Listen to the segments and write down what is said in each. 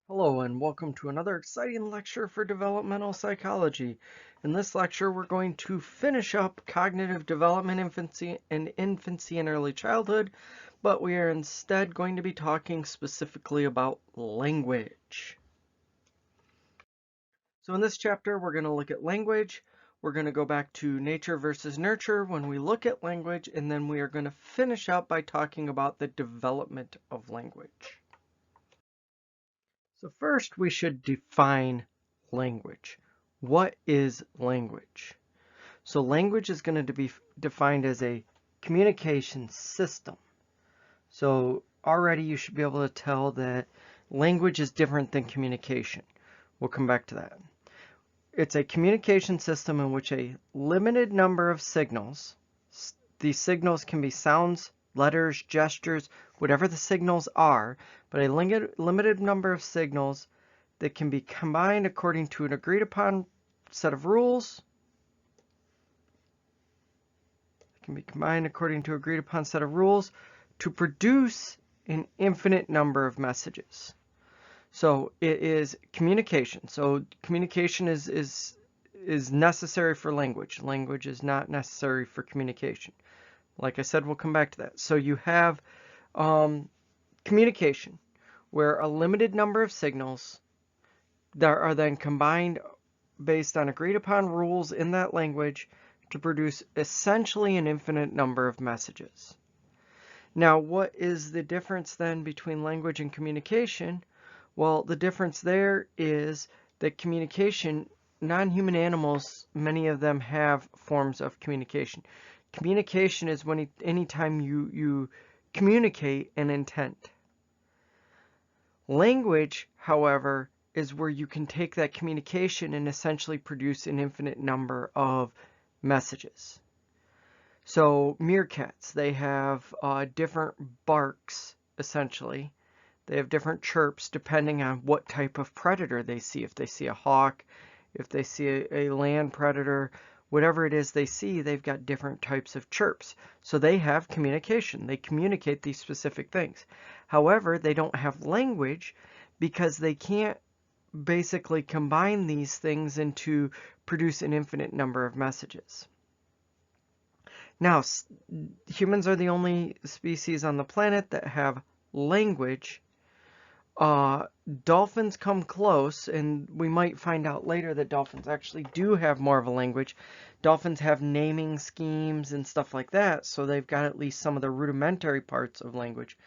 Hello and welcome to another exciting lecture for developmental psychology. In this lecture, we're going to finish up cognitive development infancy and early childhood, but we are instead going to be talking specifically about language. So in this chapter, we're going to look at language. We're going to go back to nature versus nurture when we look at language, and then we are going to finish up by talking about the development of language. So first we should define language. What is language? So language is going to be defined as a communication system. So already you should be able to tell that language is different than communication. We'll come back to that. It's a communication system in which a limited number of signals, these signals can be sounds, letters, gestures, whatever the signals are, but a limited number of signals that can be combined according to an agreed upon set of rules. To produce an infinite number of messages. So it is communication. So communication is necessary for language. Language is not necessary for communication. Like I said, we'll come back to that. So you have communication, where a limited number of signals that are then combined based on agreed upon rules in that language to produce essentially an infinite number of messages. Now, what is the difference then between language and communication? Well, the difference there is that communication, non-human animals, many of them have forms of communication. Communication is when anytime you communicate an intent. Language, however, is where you can take that communication and essentially produce an infinite number of messages. So meerkats, they have different barks, essentially. They have different chirps depending on what type of predator they see. If they see a hawk, if they see a land predator, whatever it is they see, they've got different types of chirps. So they have communication. They communicate these specific things. However, they don't have language because they can't basically combine these things into produce an infinite number of messages. Now, humans are the only species on the planet that have language. Dolphins come close, and we might find out later that dolphins actually do have more of a language. Dolphins have naming schemes and stuff like that, so they've got at least some of the rudimentary parts of language.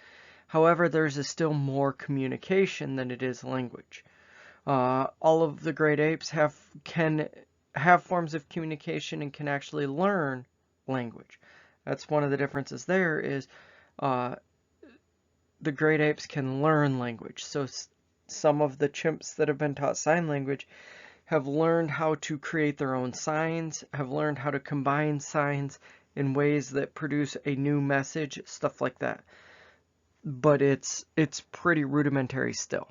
However, there's still more communication than it is language. All of the great apes can have forms of communication and can actually learn language. That's one of the differences there is the great apes can learn language. So some of the chimps that have been taught sign language have learned how to create their own signs, have learned how to combine signs in ways that produce a new message, stuff like that. But it's pretty rudimentary still.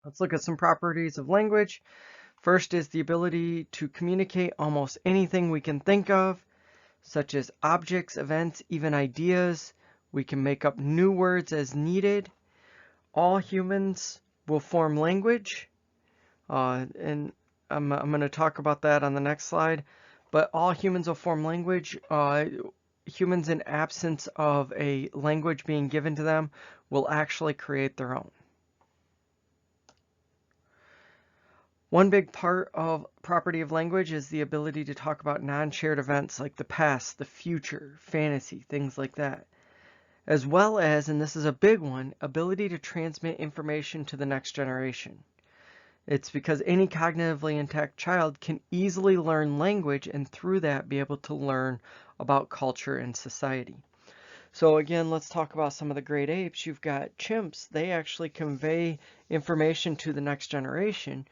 Let's look at some properties of language. First is the ability to communicate almost anything we can think of, such as objects, events, even ideas. We can make up new words as needed. All humans will form language, and I'm going to talk about that on the next slide. But all humans will form language. Humans, in absence of a language being given to them, will actually create their own. One big part of property of language is the ability to talk about non-shared events like the past, the future, fantasy, things like that. As well as, and this is a big one, ability to transmit information to the next generation. It's because any cognitively intact child can easily learn language and through that be able to learn about culture and society. So again, let's talk about some of the great apes. You've got chimps. They actually convey information to the next generation,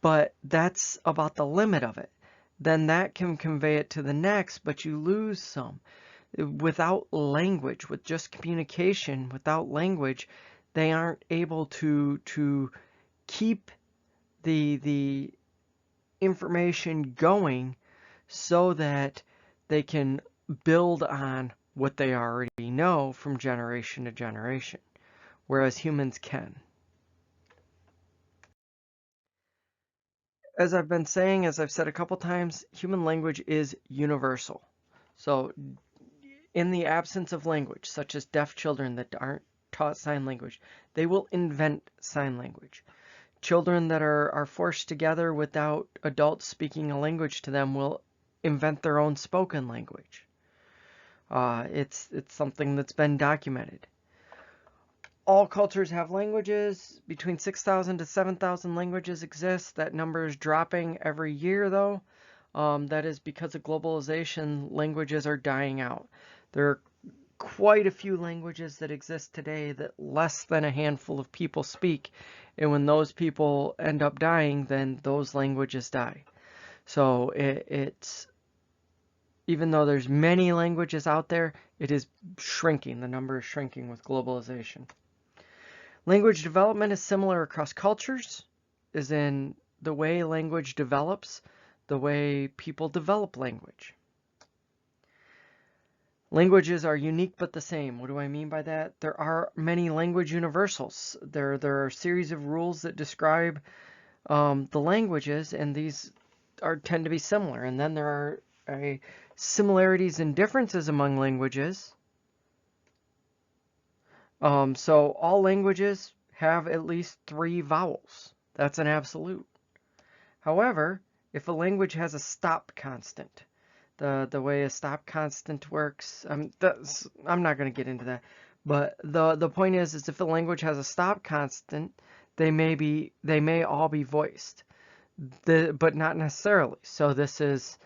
but that's about the limit of it. Then that can convey it to the next, but you lose some. Without language, with just communication, without language, they aren't able to keep the information going so that they can build on what they already know from generation to generation. whereas humans can. As I've been saying, as I've said a couple times, human language is universal. So in the absence of language, such as deaf children that aren't taught sign language, they will invent sign language. Children that are forced together without adults speaking a language to them will invent their own spoken language. It's something that's been documented. All cultures have languages. Between 6,000 to 7,000 languages exist. That number is dropping every year, though. That is because of globalization, languages are dying out. There are quite a few languages that exist today that less than a handful of people speak. And when those people end up dying, then those languages die. So it's even though there's many languages out there, it is shrinking. The number is shrinking with globalization. Language development is similar across cultures, as in the way language develops, the way people develop language. Languages are unique but the same. What do I mean by that? There are many language universals. There are a series of rules that describe the languages, and these tend to be similar. And then there are similarities and differences among languages. So all languages have at least 3 vowels. That's an absolute. However, if a language has a stop constant, the way a stop constant works, I'm not going to get into that. But the point is if a language has a stop constant, they may all be voiced, but not necessarily. So this is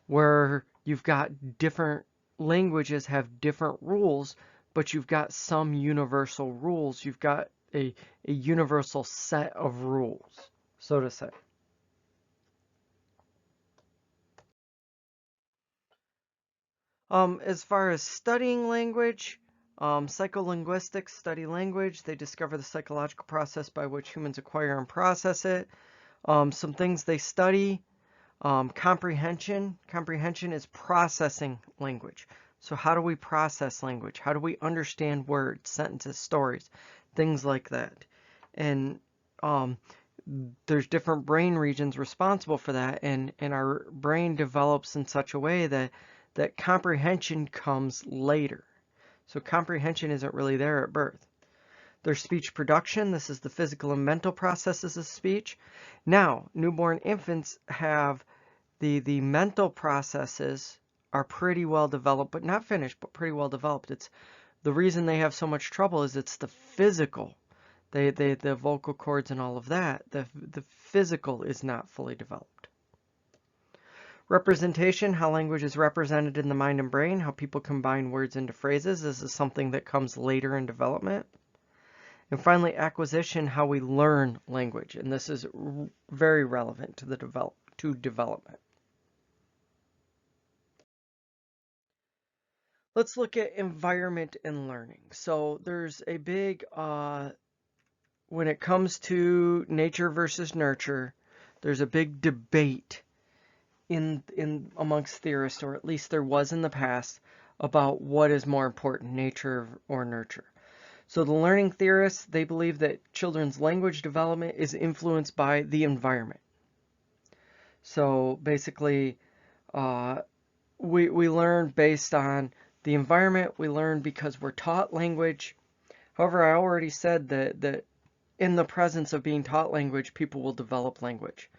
where you've got different languages have different rules, but you've got some universal rules. You've got a universal set of rules, so to say. As far as studying language, psycholinguistics study language. They discover the psychological process by which humans acquire and process it. Some things they study, comprehension. Comprehension is processing language. So how do we process language? How do we understand words, sentences, stories, things like that? And there's different brain regions responsible for that, and our brain develops in such a way that comprehension comes later. So comprehension isn't really there at birth. There's speech production. This is the physical and mental processes of speech. Now, newborn infants have the mental processes are pretty well developed, but not finished, but pretty well developed. It's the reason they have so much trouble is it's the physical. The vocal cords and all of that. The physical is not fully developed. Representation, how language is represented in the mind and brain, how people combine words into phrases. This is something that comes later in development. And finally, acquisition, how we learn language. And this is very relevant to development. Let's look at environment and learning. So there's a big, when it comes to nature versus nurture, there's a big debate in amongst theorists, or at least there was in the past, about what is more important, nature or nurture. So the learning theorists, they believe that children's language development is influenced by the environment. So basically, we learn based on the environment. We learn because we're taught language. However, I already said that in the presence of being taught language, people will develop language.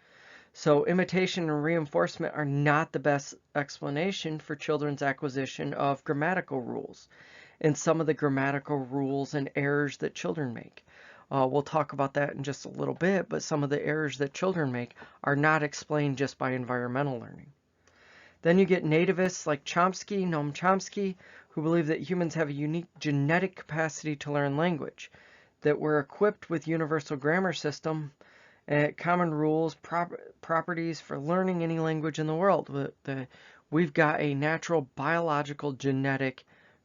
So imitation and reinforcement are not the best explanation for children's acquisition of grammatical rules and some of the grammatical rules and errors that children make. We'll talk about that in just a little bit, but some of the errors that children make are not explained just by environmental learning. Then you get nativists like Noam Chomsky, who believe that humans have a unique genetic capacity to learn language, that we're equipped with universal grammar system, common rules, properties for learning any language in the world. We've got a natural biological genetic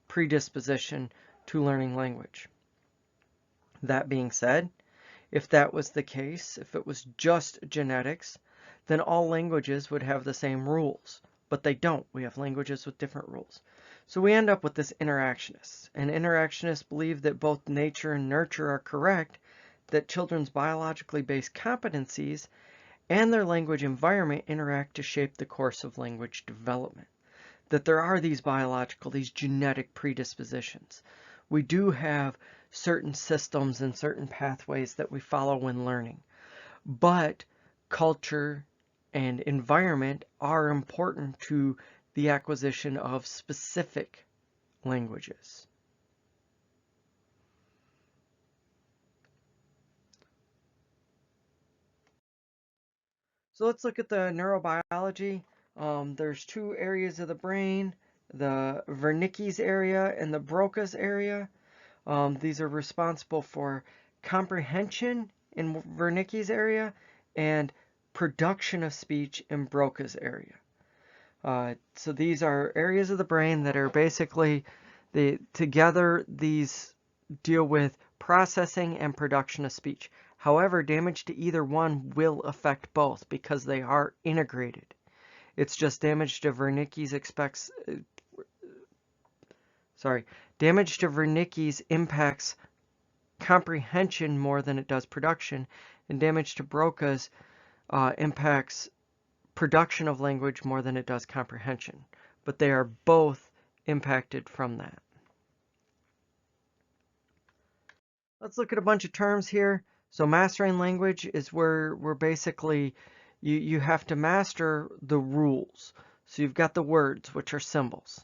predisposition to learning language. That being said, if that was the case, if it was just genetics, then all languages would have the same rules. But they don't. We have languages with different rules. So we end up with this interactionist. And interactionists believe that both nature and nurture are correct, that children's biologically based competencies and their language environment interact to shape the course of language development. That there are these biological, these genetic predispositions. We do have certain systems and certain pathways that we follow when learning. But culture and environment are important to the acquisition of specific languages. So let's look at the neurobiology. There's two areas of the brain, the Wernicke's area and the Brocus area. These are responsible for comprehension in Wernicke's area and production of speech in Brocas area. So these are areas of the brain that are basically, together these deal with processing and production of speech. However, damage to either one will affect both because they are integrated. It's just damage to Wernicke's damage to Wernicke's impacts comprehension more than it does production, and damage to Broca's impacts production of language more than it does comprehension. But they are both impacted from that. Let's look at a bunch of terms here. So mastering language is where we're basically, you have to master the rules. So you've got the words, which are symbols.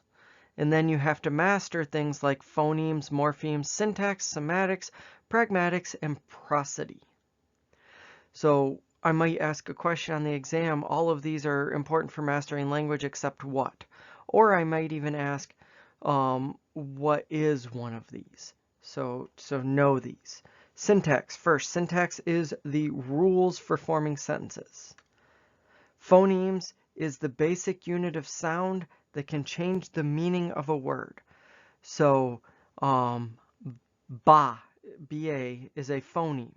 And then you have to master things like phonemes, morphemes, syntax, semantics, pragmatics, and prosody. So I might ask a question on the exam, all of these are important for mastering language except what? Or I might even ask, what is one of these? So know these. Syntax first. Syntax is the rules for forming sentences. Phonemes is the basic unit of sound that can change the meaning of a word. So ba, B-A, is a phoneme.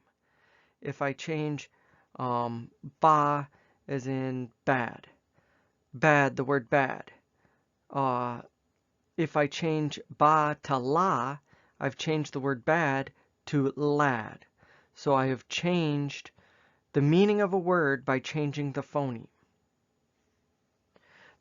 If I change ba as in bad, the word bad. If I change ba to la, I've changed the word bad to lad. So I have changed the meaning of a word by changing the phoneme.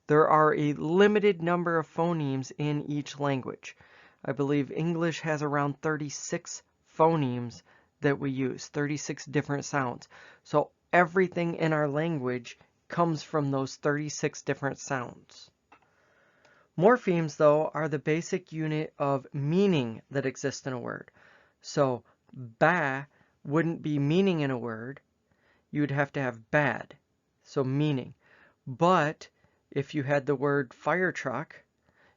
There are a limited number of phonemes in each language. I believe English has around 36 phonemes that we use, 36 different sounds. So everything in our language comes from those 36 different sounds. Morphemes, though, are the basic unit of meaning that exists in a word. So ba wouldn't be meaning in a word. You would have to have bad, so meaning. But if you had the word fire truck,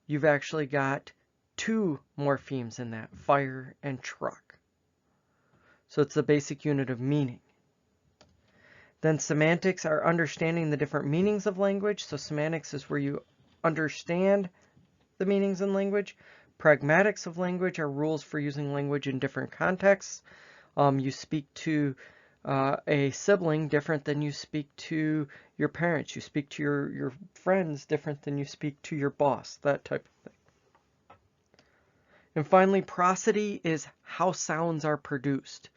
you've actually got two morphemes in that, fire and truck. So it's the basic unit of meaning. Then semantics are understanding the different meanings of language. So semantics is where you understand the meanings in language. Pragmatics of language are rules for using language in different contexts. You speak to a sibling different than you speak to your parents. You speak to your friends different than you speak to your boss, that type of thing. And finally, prosody is how sounds are produced.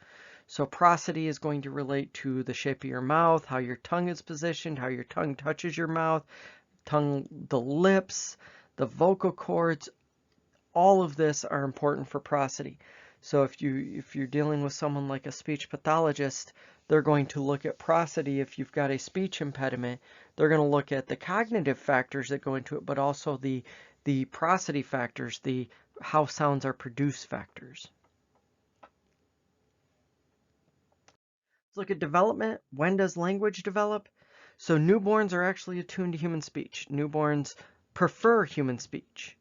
So prosody is going to relate to the shape of your mouth, how your tongue is positioned, how your tongue touches your mouth, the lips, the vocal cords. All of this are important for prosody. So if you're dealing with someone like a speech pathologist, they're going to look at prosody. If you've got a speech impediment, they're going to look at the cognitive factors that go into it, but also the prosody factors, the how sounds are produced factors. Let's look at development. When does language develop? So newborns are actually attuned to human speech. Newborns prefer human speech.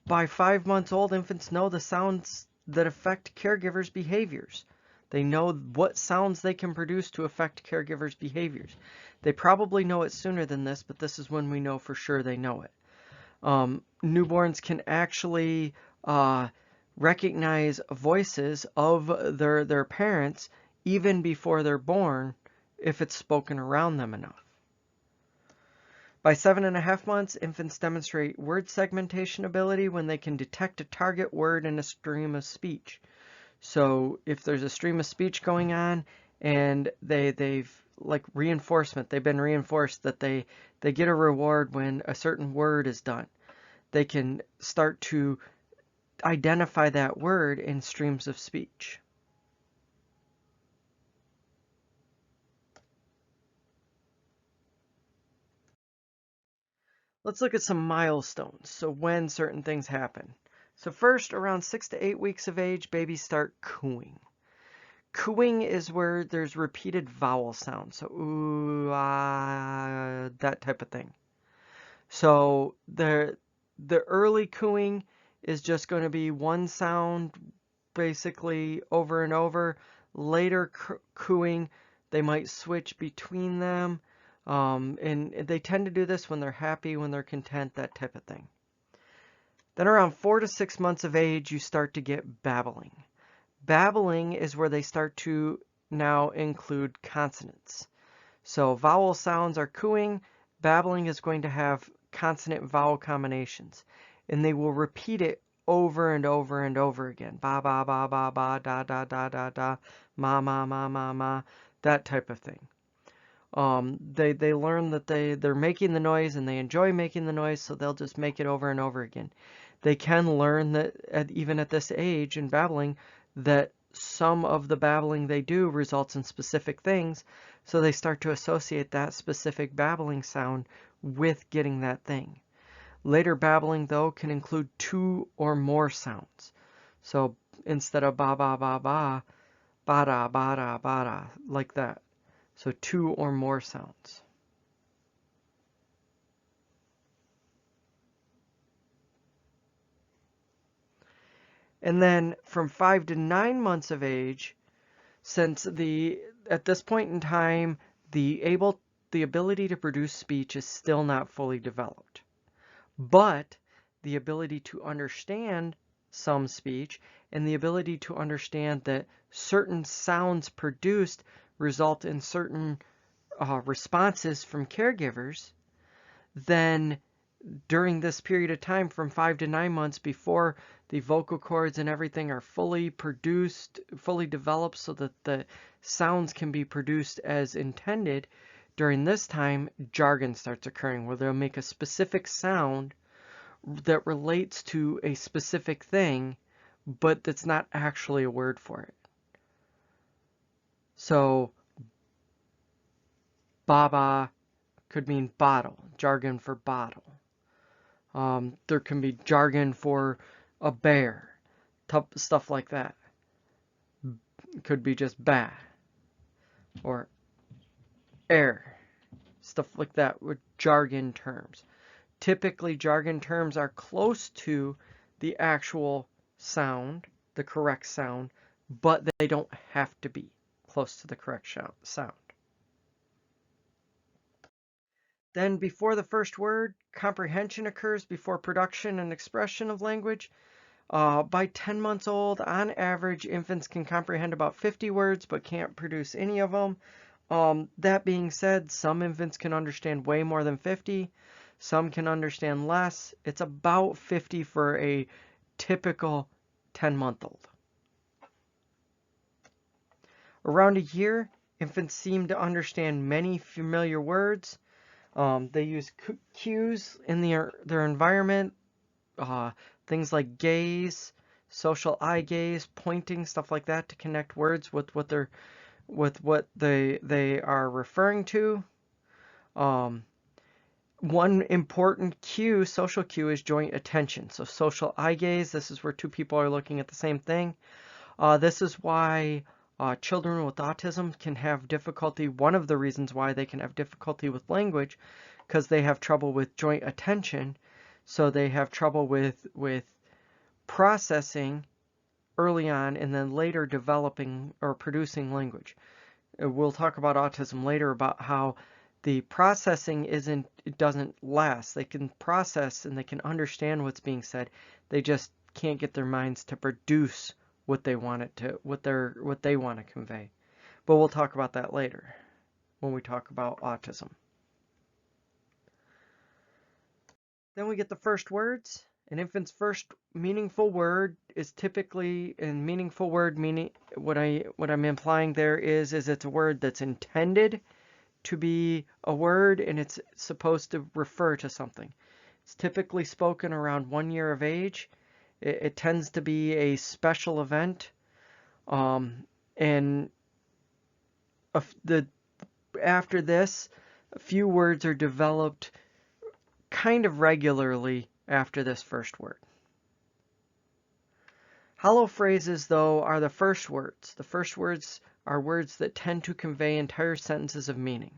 By 5 months old, infants know the sounds that affect caregivers' behaviors. They know what sounds they can produce to affect caregivers' behaviors. They probably know it sooner than this, but this is when we know for sure they know it. Newborns can actually recognize voices of their parents even before they're born if it's spoken around them enough. By 7.5 months, infants demonstrate word segmentation ability when they can detect a target word in a stream of speech. So if there's a stream of speech going on and they've like reinforcement, they've been reinforced that they get a reward when a certain word is done, they can start to identify that word in streams of speech. Let's look at some milestones, so when certain things happen. So first, around 6 to 8 weeks of age, babies start cooing. Cooing is where there's repeated vowel sounds, so ooh, ah, that type of thing. So the early cooing is just going to be one sound basically over and over. Later cooing, they might switch between them. And they tend to do this when they're happy, when they're content, that type of thing. Then around 4 to 6 months of age, you start to get babbling. Babbling is where they start to now include consonants. So vowel sounds are cooing. Babbling is going to have consonant vowel combinations, and they will repeat it over and over and over again. Ba ba ba ba ba, da da da da da, ma ma ma ma ma, that type of thing. They learn that they're making the noise and they enjoy making the noise, so they'll just make it over and over again. They can learn that even at this age in babbling, that some of the babbling they do results in specific things, so they start to associate that specific babbling sound with getting that thing. Later babbling, though, can include 2 or more sounds. So instead of ba ba ba ba, ba da ba da ba da, like that. So 2 or more sounds. And then from 5 to 9 months of age, since at this point in time, the ability to produce speech is still not fully developed. But the ability to understand some speech and the ability to understand that certain sounds produced result in certain responses from caregivers, then during this period of time from 5 to 9 months, before the vocal cords and everything are fully produced, fully developed so that the sounds can be produced as intended, during this time, jargon starts occurring where they'll make a specific sound that relates to a specific thing, but that's not actually a word for it. So, baba could mean bottle, jargon for bottle. There can be jargon for a bear, stuff like that. It could be just ba or air, stuff like that with jargon terms. Typically, jargon terms are close to the actual sound, the correct sound, but they don't have to be close to the correct sound. Then before the first word, comprehension occurs before production and expression of language. By 10 months old, on average, infants can comprehend about 50 words, but can't produce any of them. That being said, some infants can understand way more than 50. Some can understand less. It's about 50 for a typical 10-month-old. Around a year, infants seem to understand many familiar words. They use cues in their environment, things like gaze, social eye gaze, pointing, stuff like that, to connect words with what they are referring to. One important cue, social cue, is joint attention. So social eye gaze, this is where two people are looking at the same thing. This is why children with autism can have difficulty, one of the reasons why they can have difficulty with language, because they have trouble with joint attention. So they have trouble with processing early on and then later developing or producing language. We'll talk about autism later, about how the processing doesn't last. They can process and they can understand what's being said. They just can't get their minds to produce what they want it to, what they want to convey. But we'll talk about that later when we talk about autism. Then we get the first words. An infant's first meaningful word is typically, and meaningful word meaning, what I'm implying there is it's a word that's intended to be a word and it's supposed to refer to something. It's typically spoken around 1 year of age. It tends to be a special event, and after this, a few words are developed kind of regularly after this first word. Hollow phrases, though, are the first words. The first words are words that tend to convey entire sentences of meaning.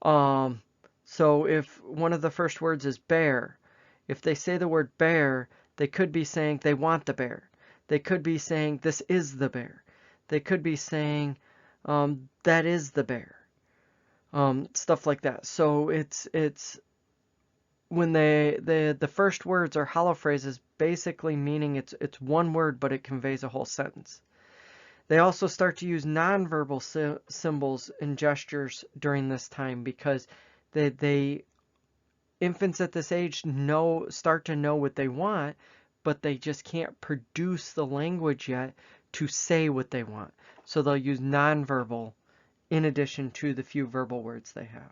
So if one of the first words is bear, if they say the word bear, they could be saying they want the bear. They could be saying this is the bear. They could be saying that is the bear. Stuff like that. So it's when the first words are hollow phrases, basically meaning it's one word, but it conveys a whole sentence. They also start to use nonverbal symbols and gestures during this time because infants at this age start to know what they want, but they just can't produce the language yet to say what they want. So they'll use nonverbal in addition to the few verbal words they have.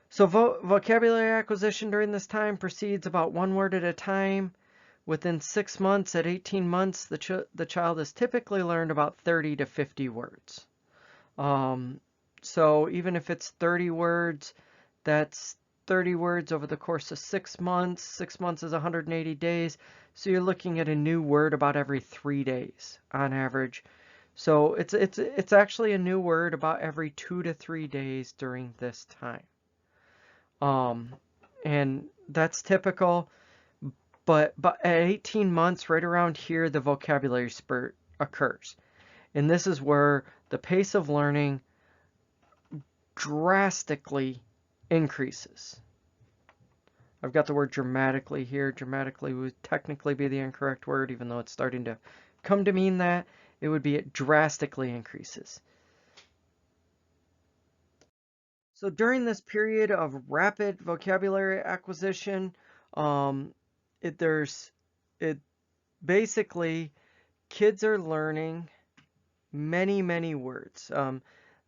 So vocabulary acquisition during this time proceeds about one word at a time. Within 6 months, at 18 months, the child has typically learned about 30 to 50 words. So even if it's 30 words, that's 30 words over the course of 6 months. 6 months is 180 days. So you're looking at a new word about every 3 days on average. So it's actually a new word about every 2 to 3 days during this time. And that's typical, but at 18 months, right around here, the vocabulary spurt occurs. And this is where the pace of learning drastically increases. I've got the word dramatically here. Dramatically would technically be the incorrect word, even though it's starting to come to mean that. It would be it drastically increases. So during this period of rapid vocabulary acquisition, basically kids are learning many words.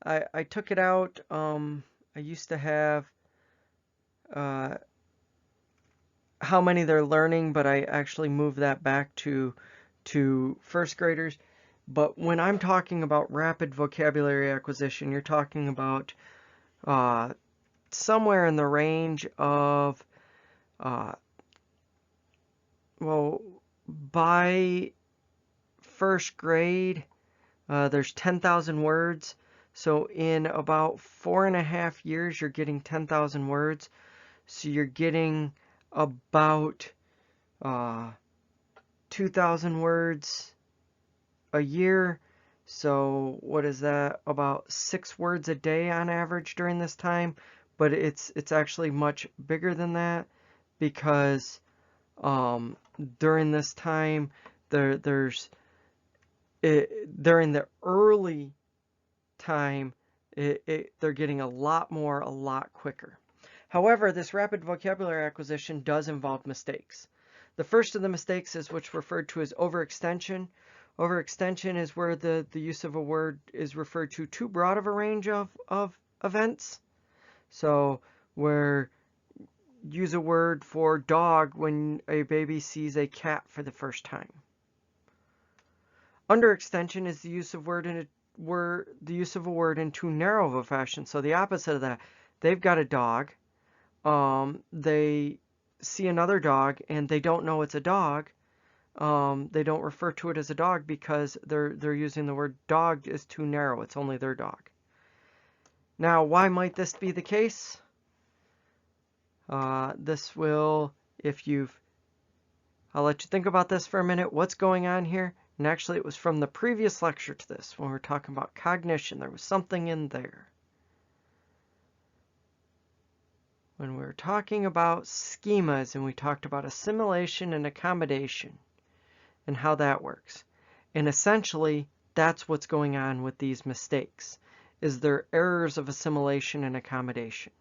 I took it out. I used to have how many they're learning, but I actually moved that back to first graders. But when I'm talking about rapid vocabulary acquisition, you're talking about somewhere in the range of, well, by first grade, there's 10,000 words. So in about 4.5 years, you're getting 10,000 words. So you're getting about 2,000 words a year. So what is that? About 6 words a day on average during this time. But it's actually much bigger than that because during this time during the early time they're getting a lot more a lot quicker. However, this rapid vocabulary acquisition does involve mistakes. The first of the mistakes is what's referred to as overextension. Overextension is where the use of a word is referred to too broad of a range of events. So where use a word for dog when a baby sees a cat for the first time. Underextension is the use of a word in too narrow of a fashion. So the opposite of that, they've got a dog. They see another dog and they don't know it's a dog. They don't refer to it as a dog because they're using the word dog is too narrow. It's only their dog. Now, why might this be the case? I'll let you think about this for a minute. What's going on here? And actually, it was from the previous lecture to this when we were talking about cognition. There was something in there. When we were talking about schemas and we talked about assimilation and accommodation and how that works. And essentially, that's what's going on with these mistakes, is they're errors of assimilation and accommodation.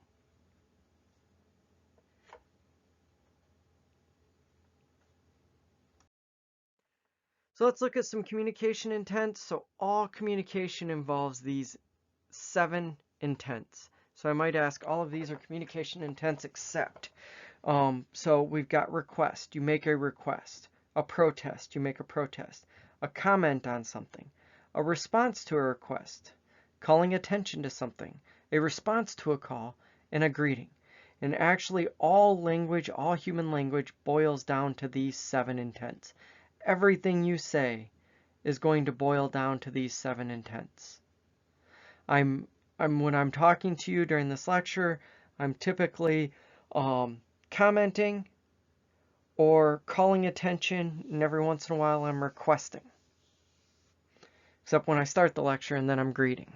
So let's look at some communication intents. So all communication involves these 7 intents. So I might ask, all of these are communication intents except. So we've got request, you make a request. A protest, you make a protest. A comment on something. A response to a request. Calling attention to something. A response to a call. And a greeting. And actually all language, all human language boils down to these 7 intents. Everything you say is going to boil down to these 7 intents. When I'm talking to you during this lecture, I'm typically commenting or calling attention, and every once in a while I'm requesting. Except when I start the lecture and then I'm greeting.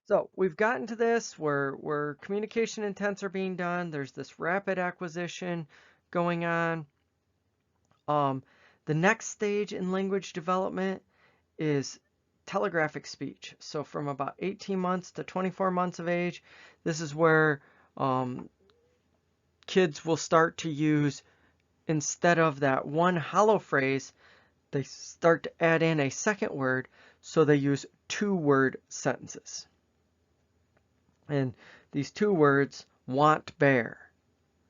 So we've gotten to this where communication intents are being done. There's this rapid acquisition going on. The next stage in language development is telegraphic speech. So from about 18 months to 24 months of age, this is where kids will start to use, instead of that one hollow phrase, they start to add in a second word, so they use 2-word sentences. And these 2 words, want bear,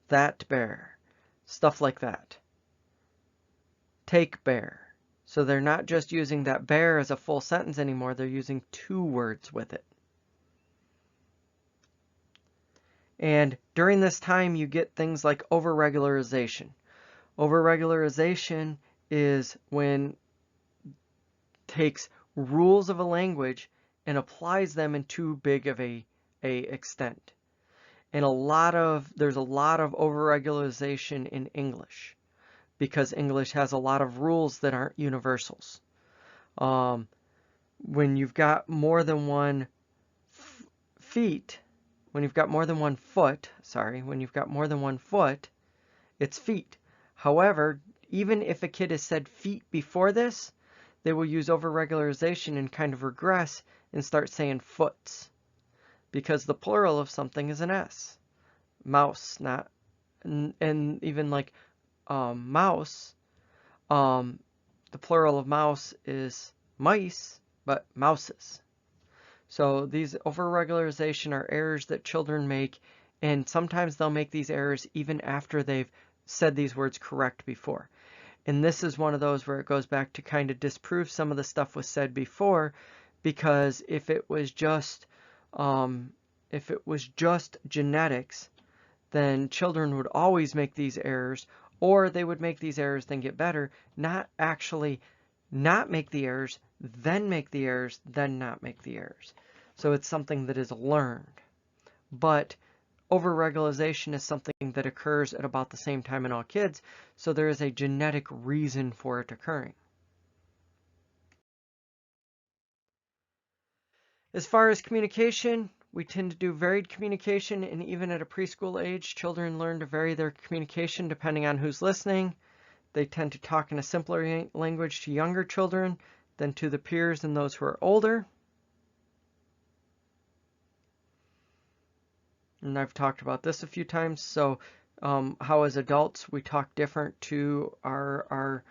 that bear, stuff like that. Take bear. So they're not just using that bear as a full sentence anymore, they're using 2 words with it. And during this time, you get things like overregularization. Overregularization is when it takes rules of a language and applies them in too big of a extent. And there's a lot of overregularization in English, because English has a lot of rules that aren't universals. When you've got more than one foot, when you've got more than one foot, it's feet. However, even if a kid has said feet before this, they will use overregularization and kind of regress and start saying foots, because the plural of something is an S. Mouse, not, and even like mouse, the plural of mouse is mice, but mouses. So these overregularization are errors that children make, and sometimes they'll make these errors even after they've said these words correct before. And this is one of those where it goes back to kind of disprove some of the stuff was said before, because if it was just genetics, then children would always make these errors, or they would make these errors then get better, not actually not make the errors, then make the errors, then not make the errors. So it's something that is learned. But overregularization is something that occurs at about the same time in all kids, so there is a genetic reason for it occurring. As far as communication, we tend to do varied communication, and even at a preschool age, children learn to vary their communication depending on who's listening. They tend to talk in a simpler language to younger children than to the peers and those who are older. And I've talked about this a few times. So how as adults we talk different to our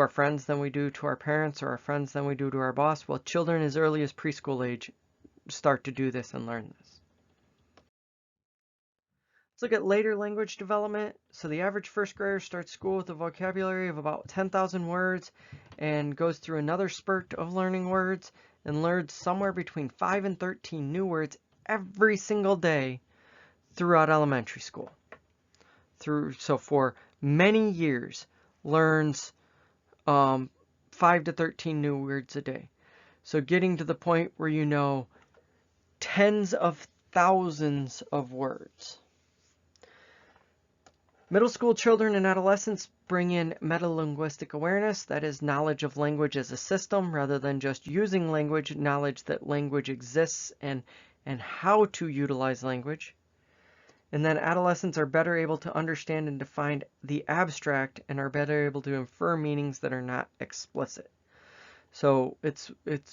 friends than we do to our parents, or our friends than we do to our boss. Well, children as early as preschool age start to do this and learn this. Let's look at later language development. So the average first grader starts school with a vocabulary of about 10,000 words and goes through another spurt of learning words and learns somewhere between 5 and 13 new words every single day throughout elementary school. So for many years, learns 5 to 13 new words a day. So getting to the point where you know tens of thousands of words. Middle school children and adolescents bring in metalinguistic awareness, that is, knowledge of language as a system rather than just using language, knowledge that language exists and how to utilize language. And then adolescents are better able to understand and define the abstract and are better able to infer meanings that are not explicit. So it's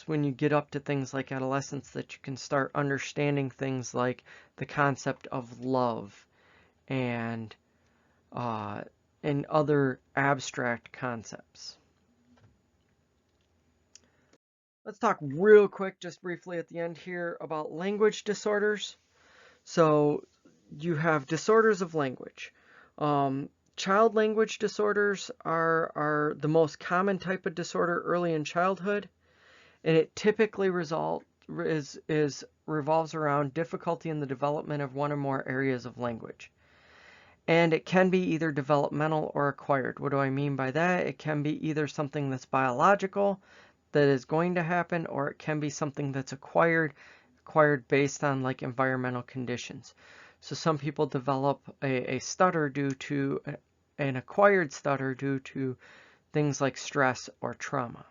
when you get up to things like adolescence that you can start understanding things like the concept of love and other abstract concepts. Let's talk real quick, just briefly at the end here, about language disorders. So you have disorders of language. Child language disorders are the most common type of disorder early in childhood, and it typically revolves around difficulty in the development of one or more areas of language. And it can be either developmental or acquired. What do I mean by that? It can be either something that's biological, that is going to happen, or it can be something that's acquired based on like environmental conditions. So some people develop a stutter due to an acquired stutter due to things like stress or trauma.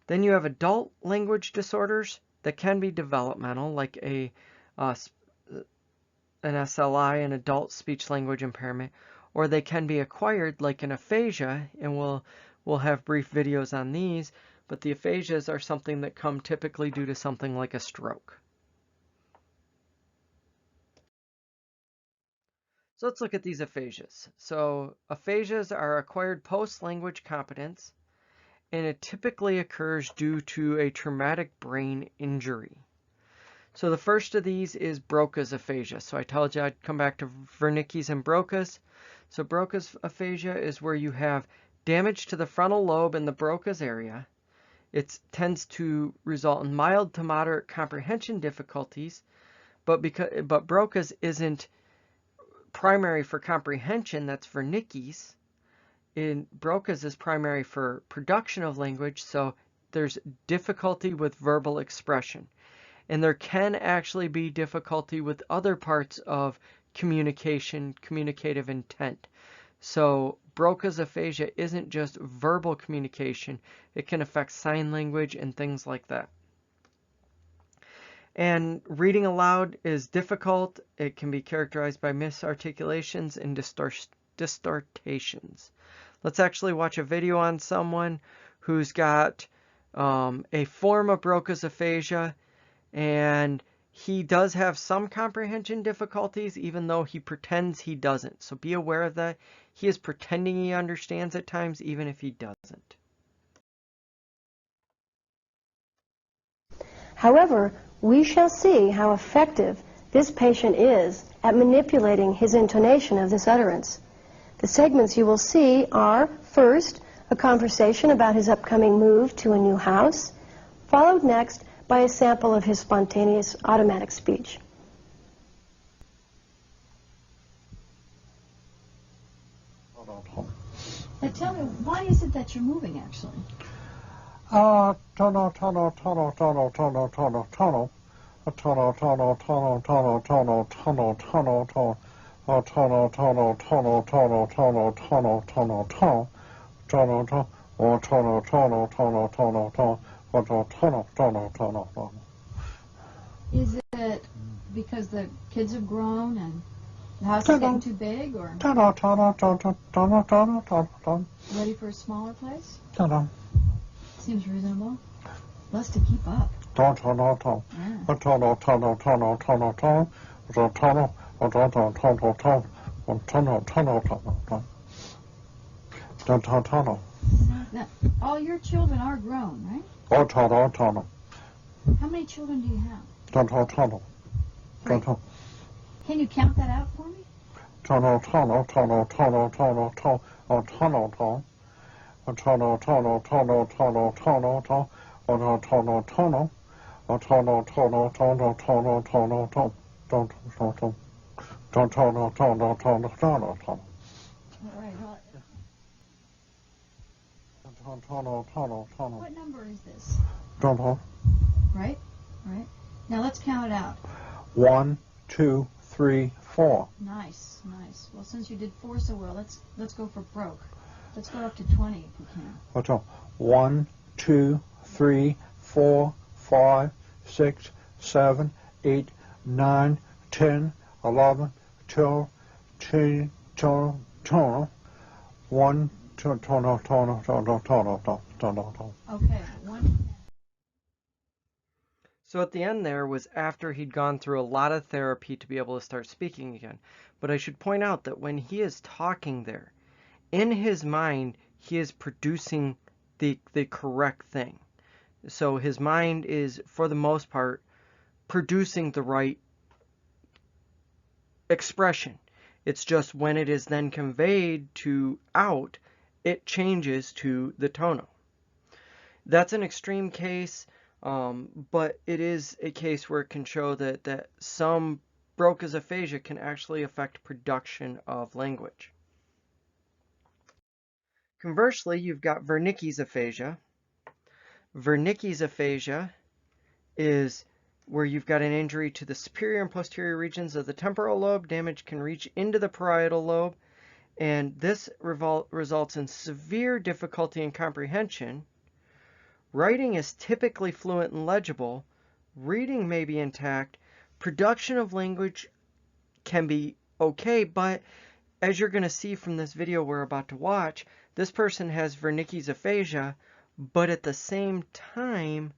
Then you have adult language disorders that can be developmental, like an SLI, an adult speech language impairment, or they can be acquired like an aphasia, and we'll have brief videos on these, but the aphasias are something that come typically due to something like a stroke. So let's look at these aphasias. So aphasias are acquired post-language competence, and it typically occurs due to a traumatic brain injury. So the first of these is Brocus aphasia. So I told you I'd come back to Wernicke's and Brocus. So Brocus aphasia is where you have damage to the frontal lobe in the Brocus area. It tends to result in mild to moderate comprehension difficulties, but Brocus isn't primary for comprehension, that's Wernicke's. Brocus is primary for production of language, so there's difficulty with verbal expression. And there can actually be difficulty with other parts of communication, communicative intent. So Brocus aphasia isn't just verbal communication, it can affect sign language and things like that. And reading aloud is difficult. It can be characterized by misarticulations and distortations. Let's actually watch a video on someone who's got a form of Brocus aphasia, and he does have some comprehension difficulties, even though he pretends he doesn't. So be aware of that. He is pretending he understands at times, even if he doesn't. However, we shall see how effective this patient is at manipulating his intonation of this utterance. The segments you will see are, first, a conversation about his upcoming move to a new house, followed next by a sample of his spontaneous automatic speech. But tell me, why is it that you're moving, actually? Is it because the kids have grown and the house is getting too big, or ready for a smaller place? Seems reasonable. Less to keep up. Now, all your children are grown, right? How many children do you have? Three. Can you count that out for me? What number is this? Right? Right. Now let's count it out. 1, 2, 3, 4. Nice, nice. Well, since you did 4 so well, let's go for broke. Let's go up to 20 if you can. 1, 2, 3, 4, 5, 6, 7, 8, 9, 10, 11, 12, 13, 1, 2, Okay, 1. So at the end there was after he'd gone through a lot of therapy to be able to start speaking again. But I should point out that when he is talking there, in his mind, he is producing the correct thing. So his mind is, for the most part, producing the right expression. It's just when it is then conveyed to out, it changes to the tonal. That's an extreme case, but it is a case where it can show that some Brocus aphasia can actually affect production of language. Conversely, you've got Wernicke's aphasia. Wernicke's aphasia is where you've got an injury to the superior and posterior regions of the temporal lobe. Damage can reach into the parietal lobe, and this results in severe difficulty in comprehension. Writing is typically fluent and legible. Reading may be intact. Production of language can be okay, but as you're going to see from this video we're about to watch, this person has Wernicke's aphasia, but at the same time,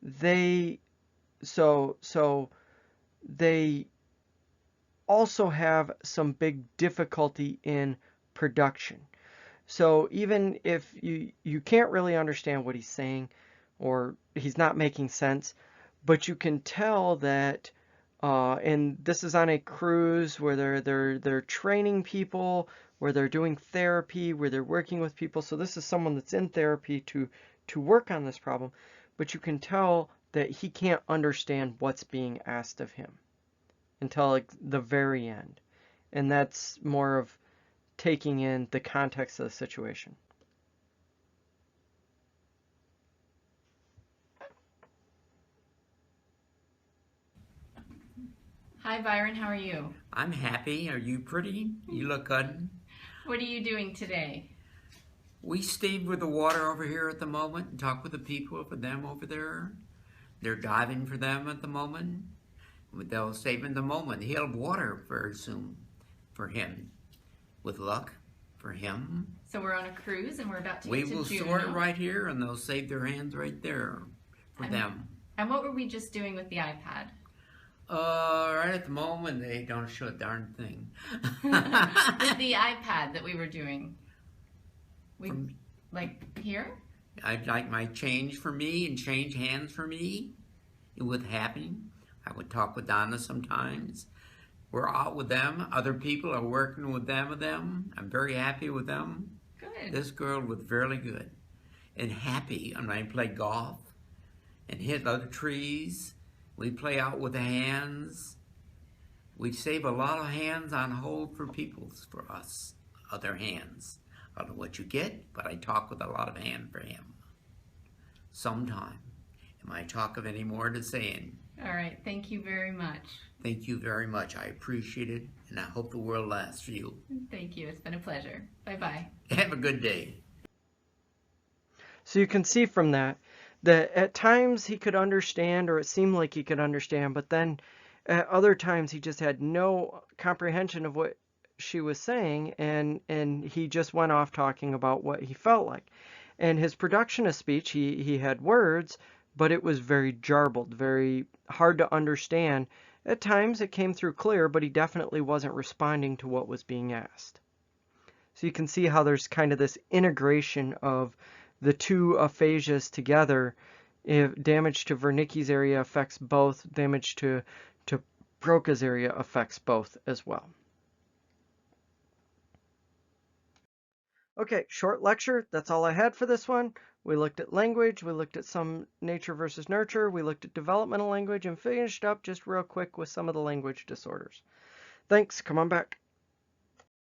they also have some big difficulty in production. So even if you can't really understand what he's saying, or he's not making sense, but you can tell that, and this is on a cruise where they're training people, where they're doing therapy, where they're working with people. So this is someone that's in therapy to work on this problem, but you can tell that he can't understand what's being asked of him until like the very end, and that's more of taking in the context of the situation. Hi, Byron. How are you? I'm happy. Are you pretty? You look good. What are you doing today? We stayed with the water over here at the moment and talked with the people for them over there. They're diving for them at the moment. They'll save in the moment. He'll have water very soon for him. With luck for him. So we're on a cruise and we're about to We get to will Juneau. store it right here and they'll save their hands right there for them. And what were we just doing with the iPad? Right at the moment they don't show a darn thing. With the iPad that we were doing. Like here? I'd like my change for me and change hands for me. It would happen. I would talk with Donna sometimes. We're out with them. Other people are working with them. I'm very happy with them. Good. This girl was very good and happy. And I play golf and hit other trees. We play out with the hands. We save a lot of hands on hold for us, other hands. I don't know what you get, but I talk with a lot of hand for him. Sometime. Am I talk of any more to saying? All right. Thank you very much. Thank you very much. I appreciate it, and I hope the world lasts for you. Thank you. It's been a pleasure. Bye-bye. Have a good day. So you can see from that at times he could understand, or it seemed like he could understand, but then at other times he just had no comprehension of what she was saying, and he just went off talking about what he felt like. And his production of speech, he had words, but it was very jarbled, very hard to understand. At times it came through clear, but he definitely wasn't responding to what was being asked. So you can see how there's kind of this integration of the two aphasias together. If damage to Wernicke's area affects both, damage to Brocus area affects both as well. Okay, short lecture. That's all I had for this one. We looked at language, we looked at some nature versus nurture, we looked at developmental language, and finished up just real quick with some of the language disorders. Thanks, come on back.